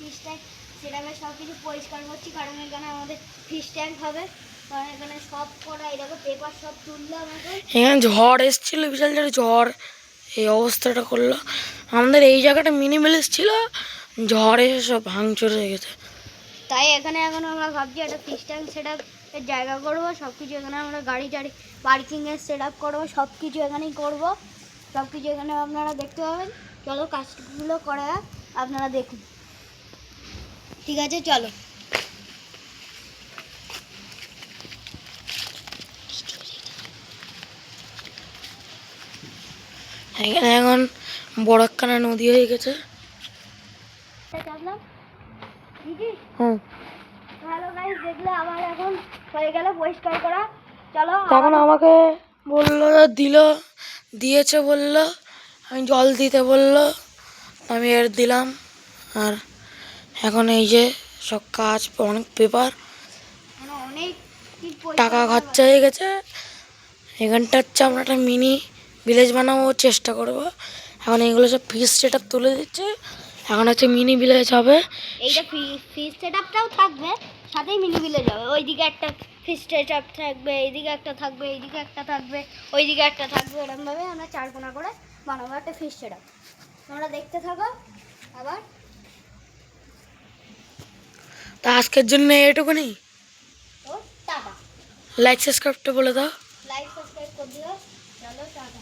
Fish tank সেটাকে সব কিছু পরিষ্কার করছি, কারণ এখানে আমাদের ফিশ ট্যাঙ্ক হবে। কারণ এখানে সব করা এই দেখো পেপার সব তুললাম এখন। এখানে ঝড় এসেছিলো, বিশাল ঝড়, এই অবস্থাটা করলো। আমাদের এই জায়গাটা মিনি ভিলেজ ছিল, ঝড় এসে সব ভাঙচুর হয়ে গেছে। তাই এখানে এখন আমরা ভাবছি একটা ফিশ ট্যাঙ্ক সেট আপের জায়গা করবো, সব কিছু এখানে আমরা গাড়ি টাড়ি পার্কিংয়ের সেট আপ করবো, সব কিছু এখানেই করবো, সব কিছু এখানে আপনারা দেখতে পাবেন। চলো কাজগুলো করা আপনারা দেখুন, ঠিক আছে চলো। এখানে এখন বড় একখানা নদী হয়ে গেছে। হুম, হ্যালো গাইস, দেখলে আবার এখন হয়ে গেল পরিষ্কার করা। চলো তখন আমাকে বললো, দিয়েছে বললো, আমি জল দিতে বললো, আমি এর দিলাম। আর এখন এই যে সব কাজ, অনেক পেপার, অনেক টাকা খরচা হয়ে গেছে। এখানটা হচ্ছে আমরা একটা মিনি ভিলেজ বানাবো, চেষ্টা করবো। এখন এগুলো সব ফিস সেট আপ তুলে দিচ্ছে, এখন হচ্ছে মিনি ভিলেজ হবে। এইটা ফিশ সেট আপটাও থাকবে, সাথেই মিনি ভিলেজ হবে। ওইদিকে একটা ফিশ সেট আপ থাকবে, এইদিকে একটা থাকবে, এইদিকে একটা থাকবে, ওইদিকে একটা থাকবে, এরকমভাবে আমরা চারকোনা করে বানাবো একটা ফিশ সেট আপ। তোমরা দেখতে থাকো। আবার তা আজকের জন্য এটুকুনি। তো টাটা, লাইক সাবস্ক্রাইবটা বলে দাও। লাইক সাবস্ক্রাইব করে দিও। চলো টাটা।